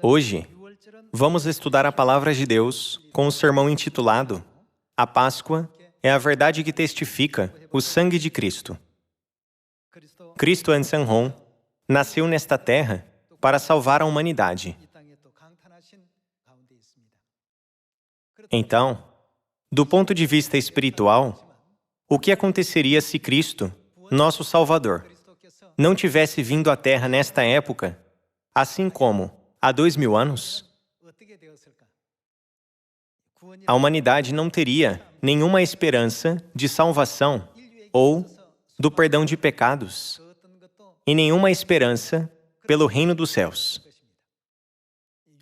Hoje, vamos estudar a Palavra de Deus com o sermão intitulado A Páscoa é a verdade que testifica o sangue de Cristo. Cristo Ansanhon nasceu nesta terra para salvar a humanidade. Então, do ponto de vista espiritual, o que aconteceria se Cristo, nosso Salvador, não tivesse vindo à Terra nesta época, assim como há 2000 anos? A humanidade não teria nenhuma esperança de salvação ou do perdão de pecados e nenhuma esperança pelo reino dos céus.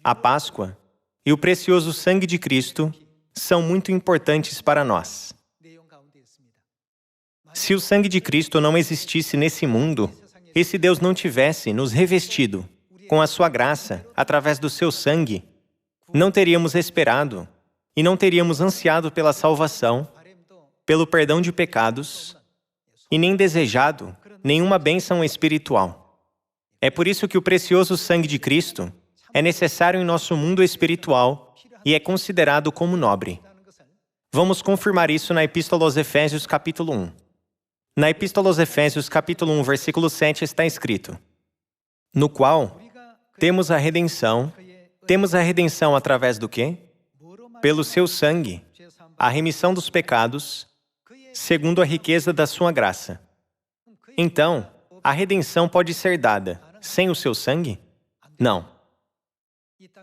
A Páscoa e o precioso sangue de Cristo são muito importantes para nós. Se o sangue de Cristo não existisse nesse mundo, e se Deus não tivesse nos revestido com a sua graça através do seu sangue, não teríamos esperado e não teríamos ansiado pela salvação, pelo perdão de pecados e nem desejado nenhuma bênção espiritual. É por isso que o precioso sangue de Cristo é necessário em nosso mundo espiritual e é considerado como nobre. Vamos confirmar isso na Epístola aos Efésios, capítulo 1. Na Epístola aos Efésios, capítulo 1, versículo 7, está escrito: no qual temos a redenção através do quê? Pelo seu sangue, a remissão dos pecados, segundo a riqueza da sua graça. Então, a redenção pode ser dada sem o seu sangue? Não.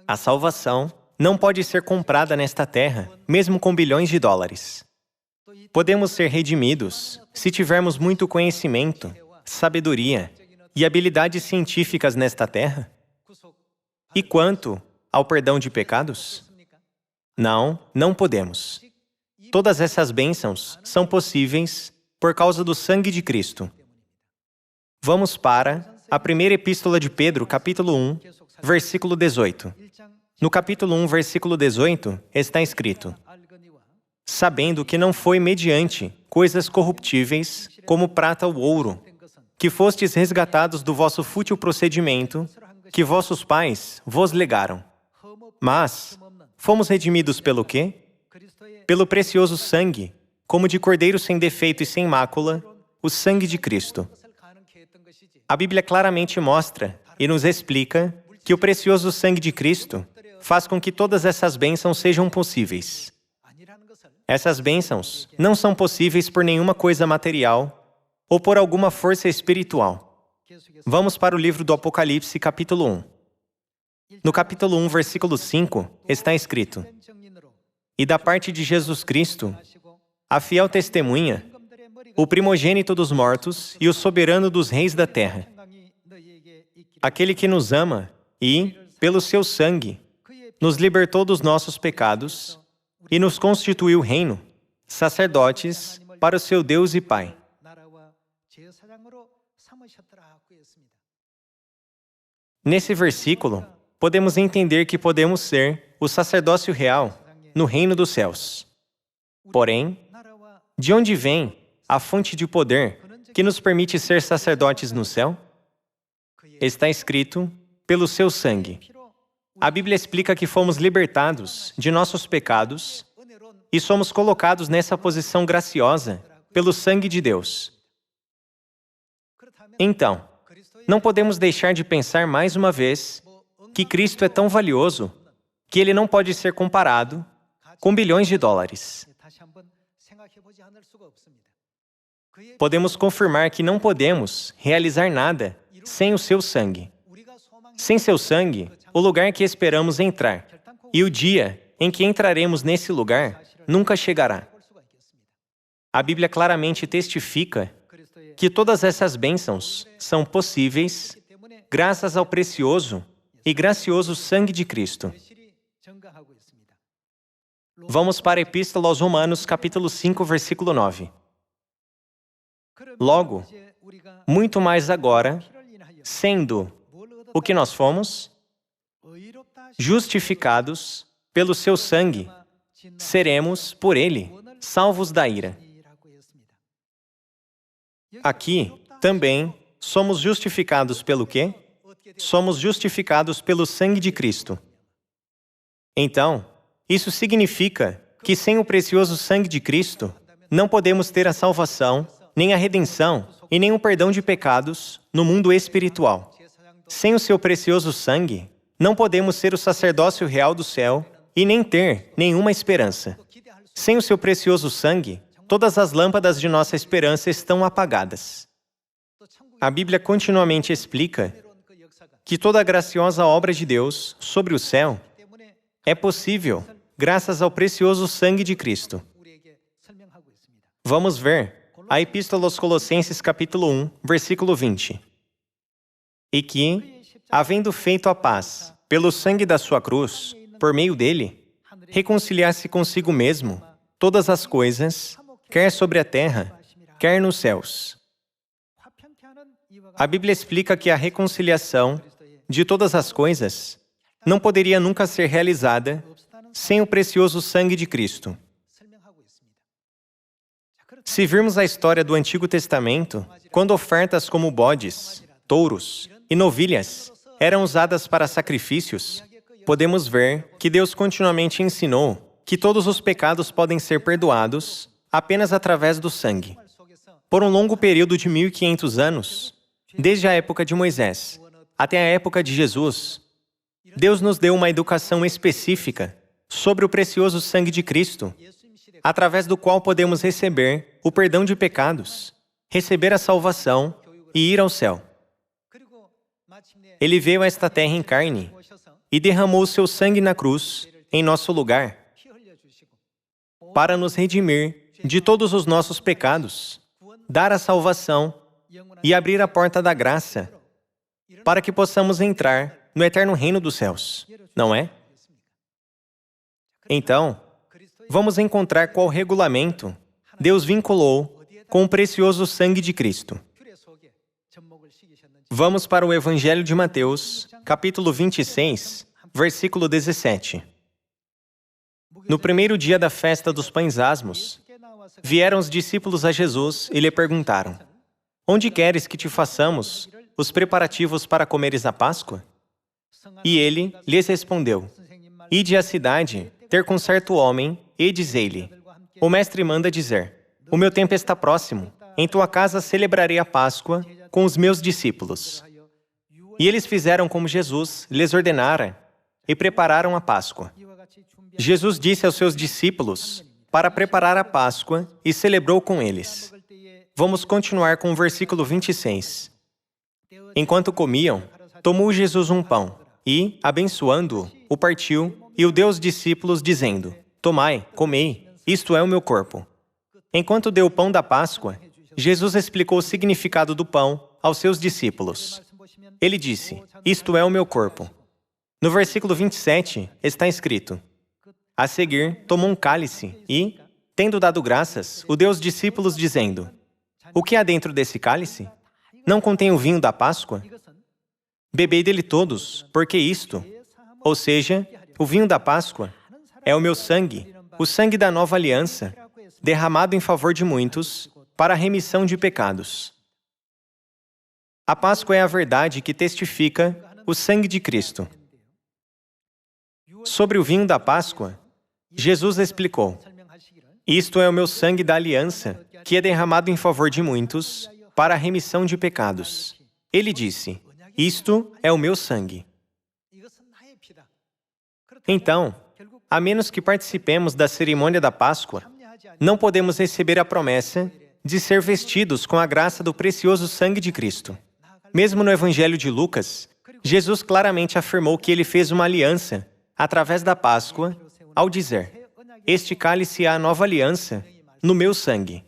A salvação não pode ser comprada nesta terra, mesmo com bilhões de dólares. Podemos ser redimidos se tivermos muito conhecimento, sabedoria e habilidades científicas nesta terra? E quanto ao perdão de pecados? Não podemos. Todas essas bênçãos são possíveis por causa do sangue de Cristo. Vamos para a primeira epístola de Pedro, capítulo 1, versículo 18. No capítulo 1, versículo 18, está escrito: sabendo que não foi mediante coisas corruptíveis, como prata ou ouro, que fostes resgatados do vosso fútil procedimento, que vossos pais vos legaram. Mas fomos redimidos pelo quê? Pelo precioso sangue, como de cordeiro sem defeito e sem mácula, o sangue de Cristo. A Bíblia claramente mostra e nos explica que o precioso sangue de Cristo faz com que todas essas bênçãos sejam possíveis. Essas bênçãos não são possíveis por nenhuma coisa material ou por alguma força espiritual. Vamos para o livro do Apocalipse, capítulo 1. No capítulo 1, versículo 5, está escrito: e da parte de Jesus Cristo, a fiel testemunha, o primogênito dos mortos e o soberano dos reis da terra, aquele que nos ama e, pelo seu sangue, nos libertou dos nossos pecados e nos constituiu reino, sacerdotes para o seu Deus e Pai. Nesse versículo, podemos entender que podemos ser o sacerdócio real no reino dos céus. Porém, de onde vem a fonte de poder que nos permite ser sacerdotes no céu? Está escrito: pelo seu sangue. A Bíblia explica que fomos libertados de nossos pecados e somos colocados nessa posição graciosa pelo sangue de Deus. Então, não podemos deixar de pensar mais uma vez que Cristo é tão valioso que Ele não pode ser comparado com bilhões de dólares. Podemos confirmar que não podemos realizar nada sem o seu sangue. Sem seu sangue, o lugar que esperamos entrar e o dia em que entraremos nesse lugar nunca chegará. A Bíblia claramente testifica que todas essas bênçãos são possíveis graças ao precioso e gracioso sangue de Cristo. Vamos para a Epístola aos Romanos, capítulo 5, versículo 9. Logo, muito mais agora, sendo o que nós fomos, justificados pelo seu sangue, seremos, por ele, salvos da ira. Aqui, também, somos justificados pelo quê? somos justificados pelo sangue de Cristo. Então, isso significa que sem o precioso sangue de Cristo, não podemos ter a salvação, nem a redenção e nem o perdão de pecados no mundo espiritual. Sem o seu precioso sangue, não podemos ser o sacerdócio real do céu e nem ter nenhuma esperança. Sem o seu precioso sangue, todas as lâmpadas de nossa esperança estão apagadas. A Bíblia continuamente explica que toda a graciosa obra de Deus sobre o céu é possível graças ao precioso sangue de Cristo. Vamos ver a Epístola aos Colossenses capítulo 1, versículo 20. E que, havendo feito a paz pelo sangue da sua cruz, por meio dele, reconciliasse consigo mesmo todas as coisas, quer sobre a terra, quer nos céus. A Bíblia explica que a reconciliação de todas as coisas não poderia nunca ser realizada sem o precioso sangue de Cristo. Se virmos a história do Antigo Testamento, quando ofertas como bodes, touros e novilhas eram usadas para sacrifícios, podemos ver que Deus continuamente ensinou que todos os pecados podem ser perdoados apenas através do sangue. Por um longo período de 1500 anos, desde a época de Moisés até a época de Jesus, Deus nos deu uma educação específica sobre o precioso sangue de Cristo, através do qual podemos receber o perdão de pecados, receber a salvação e ir ao céu. Ele veio a esta terra em carne e derramou o seu sangue na cruz, em nosso lugar, para nos redimir de todos os nossos pecados, dar a salvação e abrir a porta da graça, para que possamos entrar no eterno reino dos céus, não é? Então, vamos encontrar qual regulamento Deus vinculou com o precioso sangue de Cristo. Vamos para o Evangelho de Mateus, capítulo 26, versículo 17. No primeiro dia da festa dos pães asmos, vieram os discípulos a Jesus e lhe perguntaram: Onde queres que te façamos os preparativos para comeres a Páscoa? E ele lhes respondeu: Ide à cidade ter com certo homem e dizei-lhe: O mestre manda dizer: O meu tempo está próximo, em tua casa celebrarei a Páscoa com os meus discípulos. E eles fizeram como Jesus lhes ordenara e prepararam a Páscoa. Jesus disse aos seus discípulos para preparar a Páscoa e celebrou com eles. Vamos continuar com o versículo 26. Enquanto comiam, tomou Jesus um pão e, abençoando-o, o partiu e o deu aos discípulos, dizendo: Tomai, comei, isto é o meu corpo. Enquanto deu o pão da Páscoa, Jesus explicou o significado do pão aos seus discípulos. Ele disse: Isto é o meu corpo. No versículo 27 está escrito: A seguir, tomou um cálice e, tendo dado graças, o deu aos discípulos, dizendo: O que há dentro desse cálice? Não contém o vinho da Páscoa? Bebei dele todos, porque isto, ou seja, o vinho da Páscoa, é o meu sangue, o sangue da nova aliança, derramado em favor de muitos, para a remissão de pecados. A Páscoa é a verdade que testifica o sangue de Cristo. Sobre o vinho da Páscoa, Jesus explicou: Isto é o meu sangue da aliança, que é derramado em favor de muitos, para a remissão de pecados. Ele disse: Isto é o meu sangue. Então, a menos que participemos da cerimônia da Páscoa, não podemos receber a promessa de ser vestidos com a graça do precioso sangue de Cristo. Mesmo no Evangelho de Lucas, Jesus claramente afirmou que ele fez uma aliança através da Páscoa, ao dizer: Este cálice é a nova aliança no meu sangue.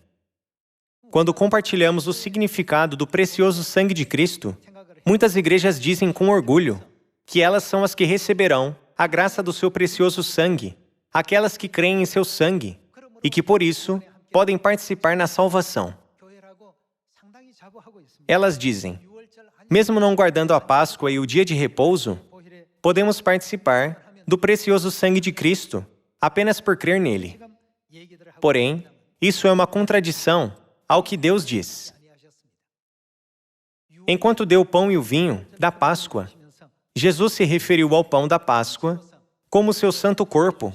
Quando compartilhamos o significado do precioso sangue de Cristo, muitas igrejas dizem com orgulho que elas são as que receberão a graça do seu precioso sangue, aquelas que creem em seu sangue, e que, por isso, podem participar na salvação. Elas dizem: mesmo não guardando a Páscoa e o dia de repouso, podemos participar do precioso sangue de Cristo apenas por crer nele. Porém, isso é uma contradição ao que Deus diz. Enquanto deu o pão e o vinho da Páscoa, Jesus se referiu ao pão da Páscoa como seu santo corpo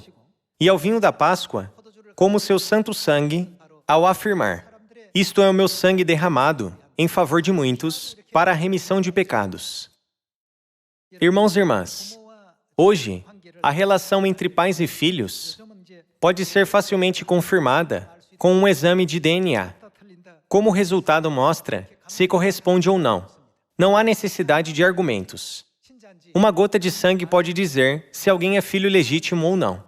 e ao vinho da Páscoa como seu santo sangue, ao afirmar: isto é o meu sangue derramado em favor de muitos para a remissão de pecados. Irmãos e irmãs, hoje, a relação entre pais e filhos pode ser facilmente confirmada com um exame de DNA. Como o resultado mostra se corresponde ou não. Não há necessidade de argumentos. Uma gota de sangue pode dizer se alguém é filho legítimo ou não.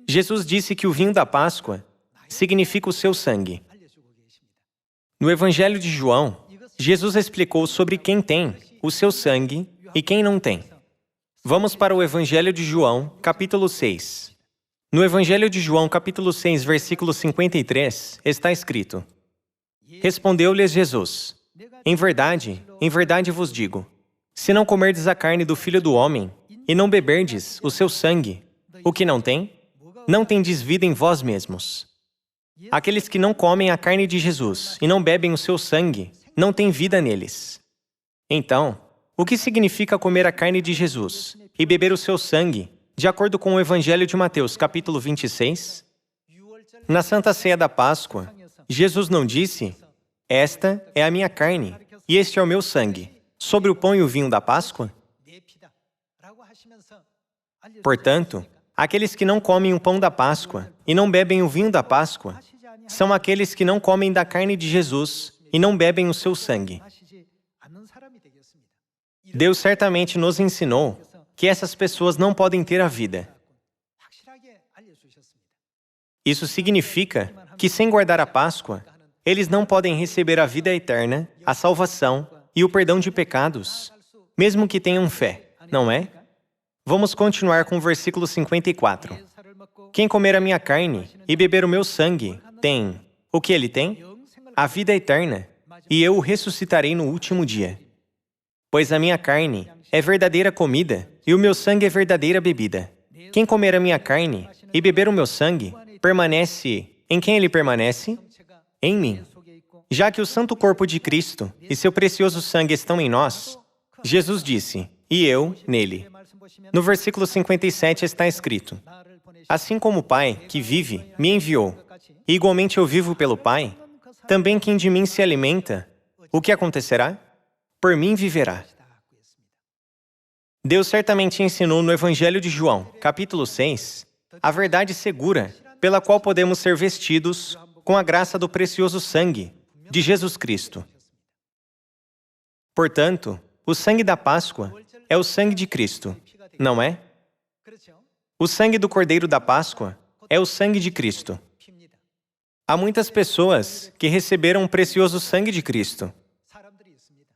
Jesus disse que o vinho da Páscoa significa o seu sangue. No Evangelho de João, Jesus explicou sobre quem tem o seu sangue e quem não tem. Vamos para o Evangelho de João, capítulo 6. No Evangelho de João, capítulo 6, versículo 53, está escrito: respondeu-lhes Jesus: em verdade vos digo, se não comerdes a carne do Filho do Homem e não beberdes o seu sangue, o que não tendes vida em vós mesmos. Aqueles que não comem a carne de Jesus e não bebem o seu sangue, não têm vida neles. Então, o que significa comer a carne de Jesus e beber o seu sangue, de acordo com o Evangelho de Mateus, capítulo 26? Na Santa Ceia da Páscoa, Jesus não disse: esta é a minha carne e este é o meu sangue, sobre o pão e o vinho da Páscoa? Portanto, aqueles que não comem o pão da Páscoa e não bebem o vinho da Páscoa são aqueles que não comem da carne de Jesus e não bebem o seu sangue. Deus certamente nos ensinou que essas pessoas não podem ter a vida. Isso significa que, sem guardar a Páscoa, eles não podem receber a vida eterna, a salvação e o perdão de pecados, mesmo que tenham fé, não é? Vamos continuar com o versículo 54. Quem comer a minha carne e beber o meu sangue tem o que ele tem? A vida eterna, e eu o ressuscitarei no último dia. Pois a minha carne é verdadeira comida e o meu sangue é verdadeira bebida. Quem comer a minha carne e beber o meu sangue permanece em quem ele permanece? Em mim. Já que o santo corpo de Cristo e seu precioso sangue estão em nós, Jesus disse: e eu nele. No versículo 57 está escrito: assim como o Pai, que vive, me enviou, e igualmente eu vivo pelo Pai, também quem de mim se alimenta, o que acontecerá? Por mim viverá. Deus certamente ensinou no Evangelho de João, capítulo 6, a verdade segura pela qual podemos ser vestidos com a graça do precioso sangue de Jesus Cristo. Portanto, o sangue da Páscoa é o sangue de Cristo, não é? O sangue do Cordeiro da Páscoa é o sangue de Cristo. Há muitas pessoas que receberam o precioso sangue de Cristo.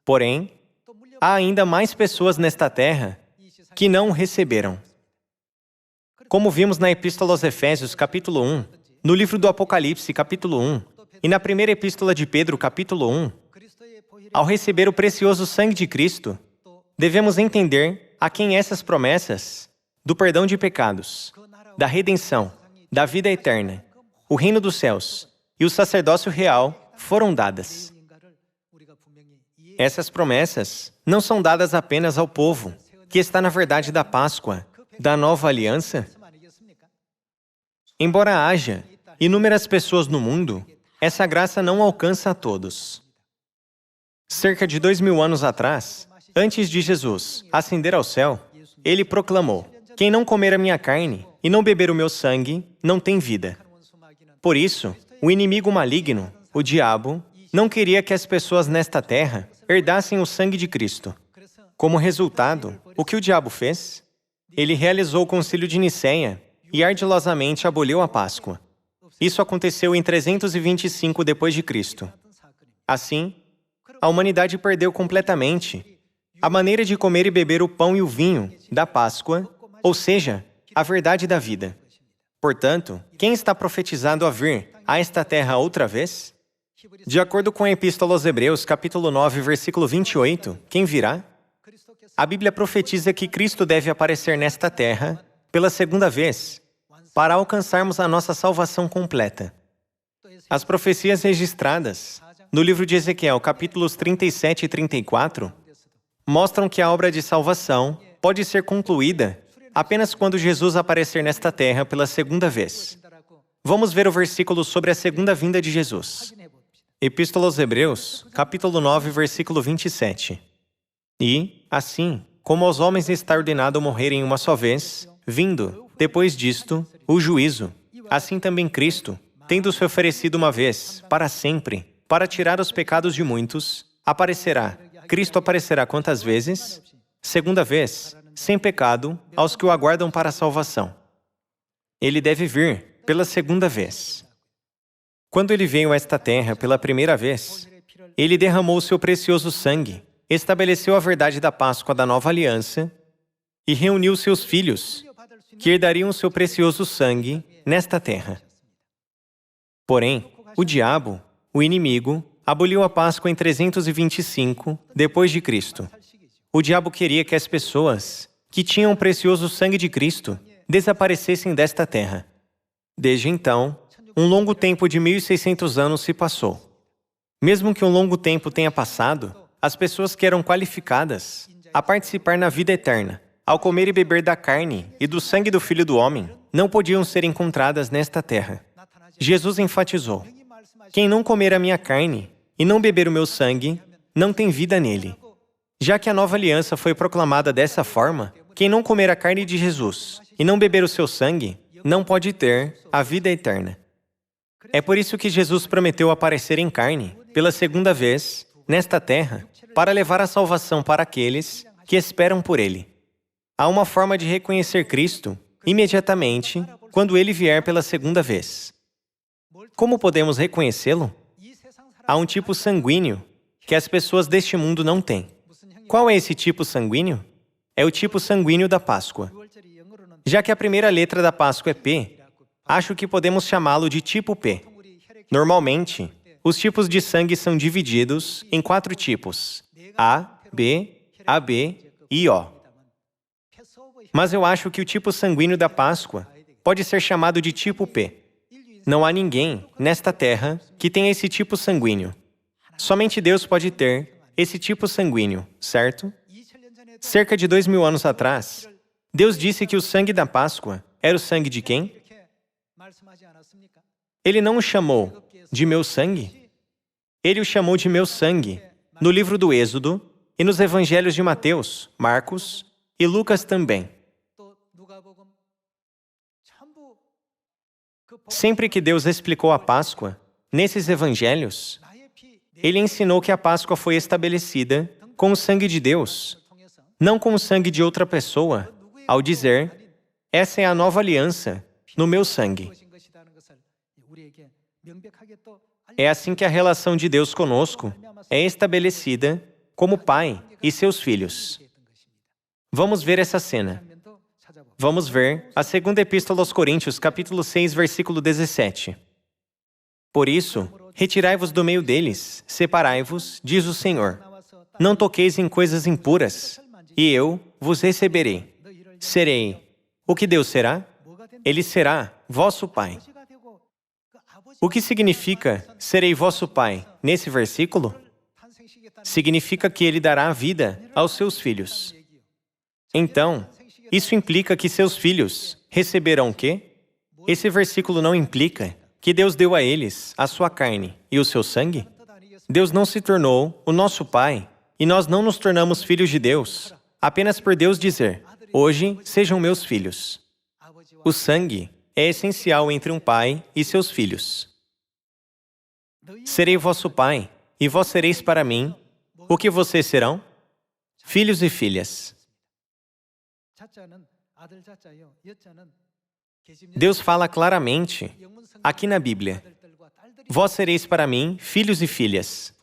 Porém, há ainda mais pessoas nesta terra que não o receberam. Como vimos na Epístola aos Efésios, capítulo 1, no livro do Apocalipse, capítulo 1, e na primeira Epístola de Pedro, capítulo 1, ao receber o precioso sangue de Cristo, devemos entender a quem essas promessas do perdão de pecados, da redenção, da vida eterna, o reino dos céus e o sacerdócio real foram dadas. Essas promessas não são dadas apenas ao povo que está na verdade da Páscoa, da nova aliança. Embora haja inúmeras pessoas no mundo, essa graça não alcança a todos. Cerca de 2000 anos atrás, antes de Jesus ascender ao céu, ele proclamou: quem não comer a minha carne e não beber o meu sangue, não tem vida. Por isso, o inimigo maligno, o diabo, não queria que as pessoas nesta terra herdassem o sangue de Cristo. Como resultado, o que o diabo fez? Ele realizou o Concílio de Nicéia e ardilosamente aboliu a Páscoa. Isso aconteceu em 325 d.C. Assim, a humanidade perdeu completamente a maneira de comer e beber o pão e o vinho da Páscoa, ou seja, a verdade da vida. Portanto, quem está profetizado a vir a esta terra outra vez? De acordo com a Epístola aos Hebreus, capítulo 9, versículo 28, quem virá? A Bíblia profetiza que Cristo deve aparecer nesta terra pela segunda vez, para alcançarmos a nossa salvação completa. As profecias registradas no livro de Ezequiel, capítulos 37 e 34, mostram que a obra de salvação pode ser concluída apenas quando Jesus aparecer nesta terra pela segunda vez. Vamos ver o versículo sobre a segunda vinda de Jesus. Epístola aos Hebreus, capítulo 9, versículo 27. E, assim, como aos homens está ordenado morrerem uma só vez, vindo, depois disto, o juízo, assim também Cristo, tendo se oferecido uma vez, para sempre, para tirar os pecados de muitos, aparecerá. Cristo aparecerá quantas vezes? Segunda vez, sem pecado, aos que o aguardam para a salvação. Ele deve vir pela segunda vez. Quando ele veio a esta terra pela primeira vez, ele derramou seu precioso sangue, estabeleceu a verdade da Páscoa da nova aliança e reuniu seus filhos, que herdariam seu precioso sangue nesta terra. Porém, o diabo, o inimigo, aboliu a Páscoa em 325 depois de Cristo. O diabo queria que as pessoas que tinham o precioso sangue de Cristo desaparecessem desta terra. Desde então, um longo tempo de 1600 anos se passou. Mesmo que um longo tempo tenha passado, as pessoas que eram qualificadas a participar na vida eterna, ao comer e beber da carne e do sangue do Filho do Homem, não podiam ser encontradas nesta terra. Jesus enfatizou: quem não comer a minha carne e não beber o meu sangue, não tem vida nele. Já que a nova aliança foi proclamada dessa forma, quem não comer a carne de Jesus e não beber o seu sangue, não pode ter a vida eterna. É por isso que Jesus prometeu aparecer em carne, pela segunda vez, nesta terra, para levar a salvação para aqueles que esperam por Ele. Há uma forma de reconhecer Cristo imediatamente quando Ele vier pela segunda vez. Como podemos reconhecê-lo? Há um tipo sanguíneo que as pessoas deste mundo não têm. Qual é esse tipo sanguíneo? É o tipo sanguíneo da Páscoa. Já que a primeira letra da Páscoa é P, acho que podemos chamá-lo de tipo P. Normalmente, os tipos de sangue são divididos em 4 tipos: A, B, AB e O. Mas eu acho que o tipo sanguíneo da Páscoa pode ser chamado de tipo P. Não há ninguém nesta terra que tenha esse tipo sanguíneo. Somente Deus pode ter esse tipo sanguíneo, certo? Cerca de 2000 anos atrás, Deus disse que o sangue da Páscoa era o sangue de quem? Ele não o chamou de meu sangue? Ele o chamou de meu sangue no livro do Êxodo e nos evangelhos de Mateus, Marcos e Lucas também. Sempre que Deus explicou a Páscoa, nesses evangelhos, Ele ensinou que a Páscoa foi estabelecida com o sangue de Deus, não com o sangue de outra pessoa, ao dizer: essa é a nova aliança no meu sangue. É assim que a relação de Deus conosco é estabelecida como Pai e seus filhos. Vamos ver essa cena. Vamos ver a segunda Epístola aos Coríntios, capítulo 6, versículo 17. Por isso, retirai-vos do meio deles, separai-vos, diz o Senhor. Não toqueis em coisas impuras, e eu vos receberei. Serei. O que Deus será? Ele será vosso Pai. O que significa serei vosso Pai nesse versículo? Significa que Ele dará a vida aos seus filhos. Então, isso implica que seus filhos receberão o quê? Esse versículo não implica que Deus deu a eles a sua carne e o seu sangue? Deus não se tornou o nosso Pai e nós não nos tornamos filhos de Deus apenas por Deus dizer: hoje sejam meus filhos. O sangue é essencial entre um pai e seus filhos. Serei vosso pai, e vós sereis para mim o que vocês serão? Filhos e filhas. Deus fala claramente aqui na Bíblia: vós sereis para mim filhos e filhas.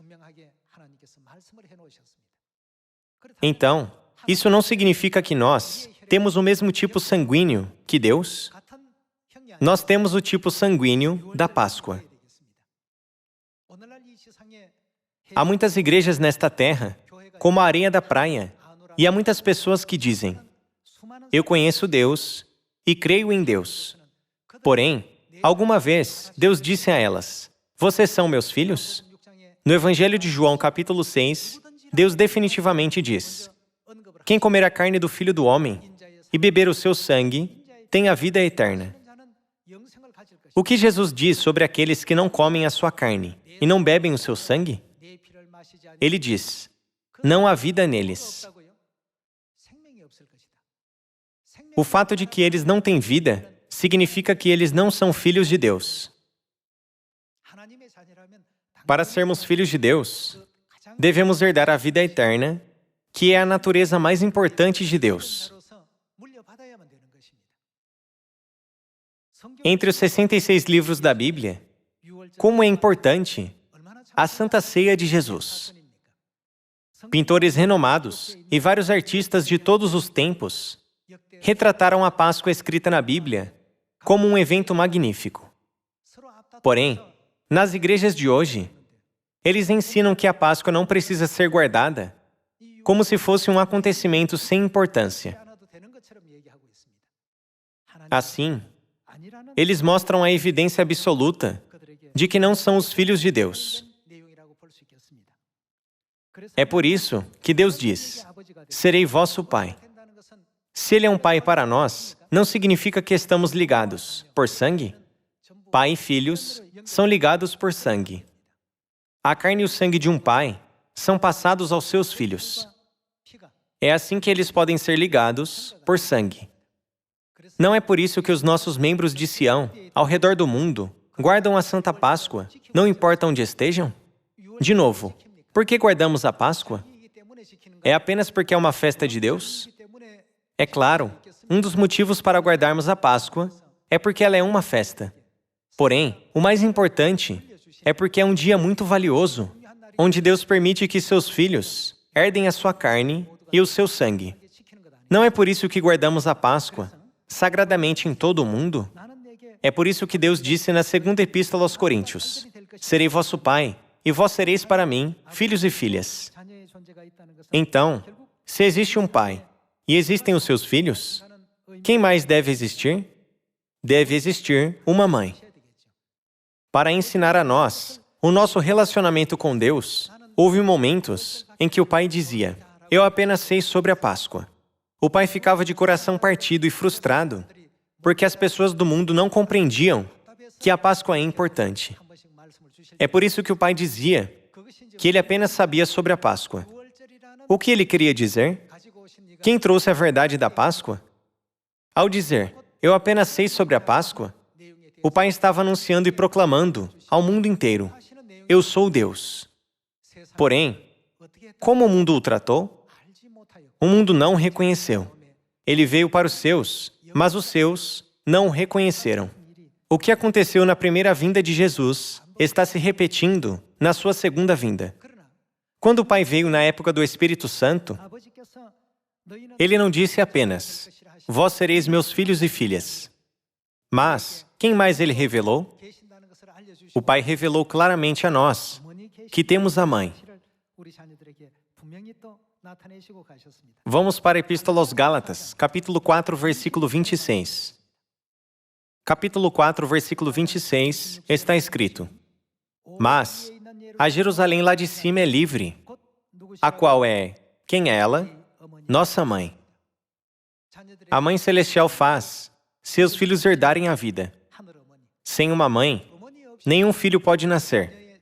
Então, isso não significa que nós temos o mesmo tipo sanguíneo que Deus? Nós temos o tipo sanguíneo da Páscoa. Há muitas igrejas nesta terra, como a areia da praia, e há muitas pessoas que dizem: eu conheço Deus e creio em Deus. Porém, alguma vez, Deus disse a elas: vocês são meus filhos? No Evangelho de João, capítulo 6, Deus definitivamente diz: quem comer a carne do Filho do Homem e beber o seu sangue tem a vida eterna. O que Jesus diz sobre aqueles que não comem a sua carne e não bebem o seu sangue? Ele diz: não há vida neles. O fato de que eles não têm vida significa que eles não são filhos de Deus. Para sermos filhos de Deus, devemos herdar a vida eterna, que é a natureza mais importante de Deus. Entre os 66 livros da Bíblia, como é importante a Santa Ceia de Jesus. Pintores renomados e vários artistas de todos os tempos retrataram a Páscoa escrita na Bíblia como um evento magnífico. Porém, nas igrejas de hoje, eles ensinam que a Páscoa não precisa ser guardada como se fosse um acontecimento sem importância. Assim, eles mostram a evidência absoluta de que não são os filhos de Deus. É por isso que Deus diz: serei vosso Pai. Se Ele é um Pai para nós, não significa que estamos ligados por sangue. Pai e filhos são ligados por sangue. A carne e o sangue de um pai são passados aos seus filhos. É assim que eles podem ser ligados por sangue. Não é por isso que os nossos membros de Sião, ao redor do mundo, guardam a Santa Páscoa, não importa onde estejam? De novo, por que guardamos a Páscoa? É apenas porque é uma festa de Deus? É claro, um dos motivos para guardarmos a Páscoa é porque ela é uma festa. Porém, o mais importante é porque é um dia muito valioso, onde Deus permite que seus filhos herdem a sua carne e o seu sangue. Não é por isso que guardamos a Páscoa sagradamente em todo o mundo? É por isso que Deus disse na segunda epístola aos Coríntios: serei vosso Pai, e vós sereis para mim filhos e filhas. Então, se existe um pai e existem os seus filhos, quem mais deve existir? Deve existir uma mãe. Para ensinar a nós o nosso relacionamento com Deus, houve momentos em que o pai dizia: eu apenas sei sobre a Páscoa. O pai ficava de coração partido e frustrado, porque as pessoas do mundo não compreendiam que a Páscoa é importante. É por isso que o pai dizia que ele apenas sabia sobre a Páscoa. O que ele queria dizer? Quem trouxe a verdade da Páscoa? Ao dizer, eu apenas sei sobre a Páscoa, o pai estava anunciando e proclamando ao mundo inteiro: eu sou Deus. Porém, como o mundo o tratou? O mundo não o reconheceu. Ele veio para os seus, mas os seus não o reconheceram. O que aconteceu na primeira vinda de Jesus está se repetindo na sua segunda vinda. Quando o Pai veio na época do Espírito Santo, Ele não disse apenas: vós sereis meus filhos e filhas. Mas, quem mais Ele revelou? O Pai revelou claramente a nós que temos a Mãe. Vamos para a Epístola aos Gálatas, capítulo 4, versículo 26. Capítulo 4, versículo 26, está escrito: mas a Jerusalém lá de cima é livre, a qual é, quem é ela? Nossa mãe. A Mãe Celestial faz seus filhos herdarem a vida. Sem uma mãe, nenhum filho pode nascer.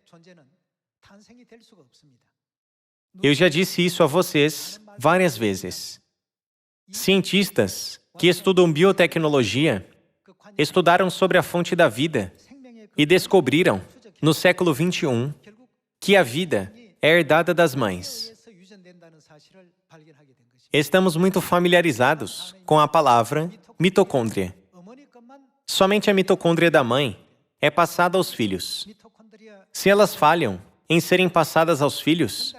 Eu já disse isso a vocês várias vezes. Cientistas que estudam biotecnologia estudaram sobre a fonte da vida e descobriram, no século XXI, que a vida é herdada das mães. Estamos muito familiarizados com a palavra mitocôndria. Somente a mitocôndria da mãe é passada aos filhos. Se elas falham em serem passadas aos filhos,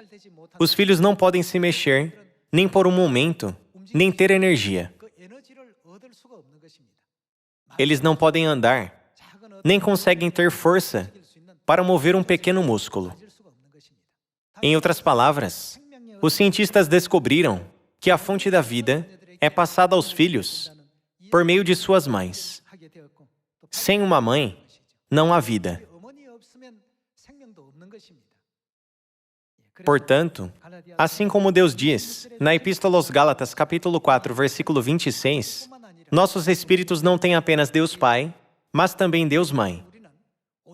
os filhos não podem se mexer, nem por um momento, nem ter energia. Eles não podem andar, nem conseguem ter força para mover um pequeno músculo. Em outras palavras, os cientistas descobriram que a fonte da vida é passada aos filhos por meio de suas mães. Sem uma mãe, não há vida. Portanto, assim como Deus diz, na Epístola aos Gálatas, capítulo 4, versículo 26, nossos espíritos não têm apenas Deus Pai, mas também Deus Mãe.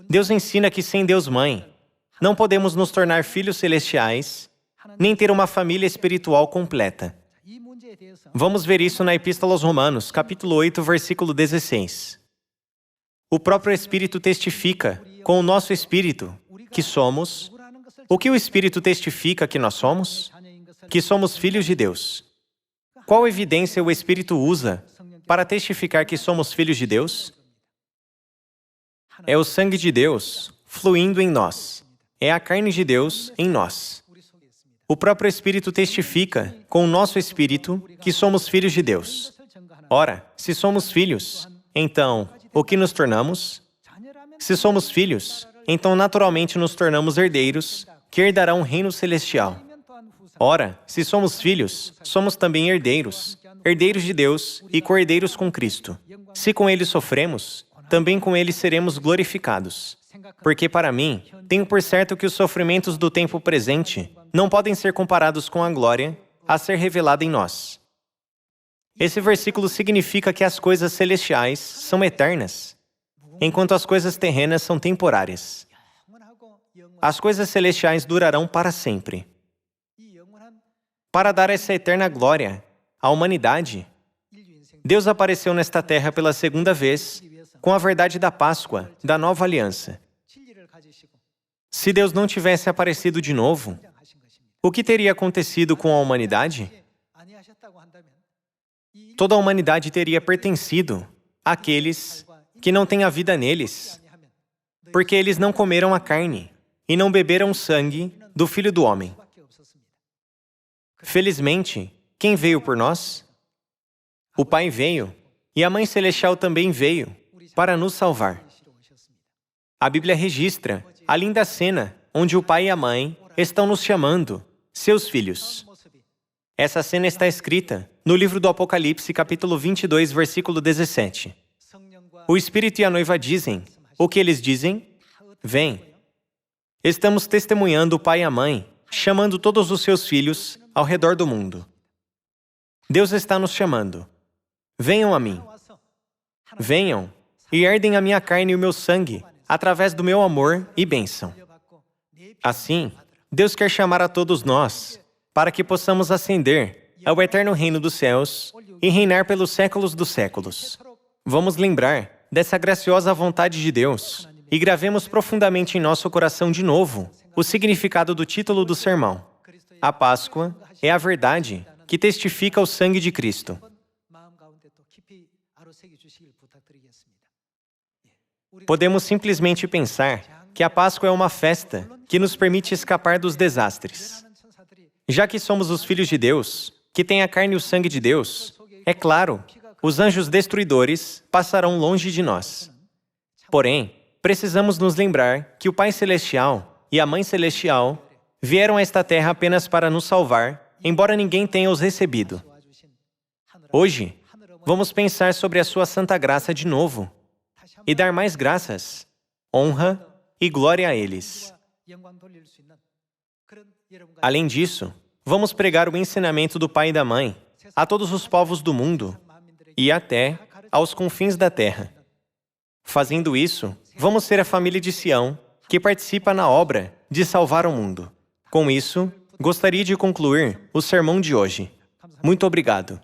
Deus ensina que sem Deus Mãe, não podemos nos tornar filhos celestiais, nem ter uma família espiritual completa. Vamos ver isso na Epístola aos Romanos, capítulo 8, versículo 16. O próprio Espírito testifica, com o nosso espírito, que somos. O que o Espírito testifica que nós somos? Que somos filhos de Deus. Qual evidência o Espírito usa para testificar que somos filhos de Deus? É o sangue de Deus fluindo em nós. É a carne de Deus em nós. O próprio Espírito testifica, com o nosso espírito, que somos filhos de Deus. Ora, se somos filhos, então, o que nos tornamos? Se somos filhos, então naturalmente nos tornamos herdeiros, que herdarão um reino celestial. Ora, se somos filhos, somos também herdeiros, herdeiros de Deus e co-herdeiros com Cristo. Se com Ele sofremos, também com Ele seremos glorificados. Porque para mim, tenho por certo que os sofrimentos do tempo presente não podem ser comparados com a glória a ser revelada em nós. Esse versículo significa que as coisas celestiais são eternas, enquanto as coisas terrenas são temporárias. As coisas celestiais durarão para sempre. Para dar essa eterna glória à humanidade, Deus apareceu nesta terra pela segunda vez com a verdade da Páscoa, da nova aliança. Se Deus não tivesse aparecido de novo, o que teria acontecido com a humanidade? Toda a humanidade teria pertencido àqueles que não têm a vida neles, porque eles não comeram a carne e não beberam o sangue do Filho do Homem. Felizmente, quem veio por nós? O Pai veio, e a Mãe Celestial também veio para nos salvar. A Bíblia registra a linda cena onde o Pai e a Mãe estão nos chamando seus filhos. Essa cena está escrita no livro do Apocalipse, capítulo 22, versículo 17. O Espírito e a noiva dizem, o que eles dizem? Vem. Estamos testemunhando o Pai e a Mãe, chamando todos os seus filhos ao redor do mundo. Deus está nos chamando. Venham a mim. Venham e herdem a minha carne e o meu sangue, através do meu amor e bênção. Assim, Deus quer chamar a todos nós, para que possamos ascender ao eterno reino dos céus e reinar pelos séculos dos séculos. Vamos lembrar dessa graciosa vontade de Deus e gravemos profundamente em nosso coração de novo o significado do título do sermão. A Páscoa é a verdade que testifica o sangue de Cristo. Podemos simplesmente pensar que a Páscoa é uma festa que nos permite escapar dos desastres. Já que somos os filhos de Deus, que têm a carne e o sangue de Deus, é claro, os anjos destruidores passarão longe de nós. Porém, precisamos nos lembrar que o Pai Celestial e a Mãe Celestial vieram a esta terra apenas para nos salvar, embora ninguém tenha os recebido. Hoje, vamos pensar sobre a sua santa graça de novo e dar mais graças, honra e glória a eles. Além disso, vamos pregar o ensinamento do Pai e da Mãe a todos os povos do mundo e até aos confins da terra. Fazendo isso, vamos ser a família de Sião que participa na obra de salvar o mundo. Com isso, gostaria de concluir o sermão de hoje. Muito obrigado.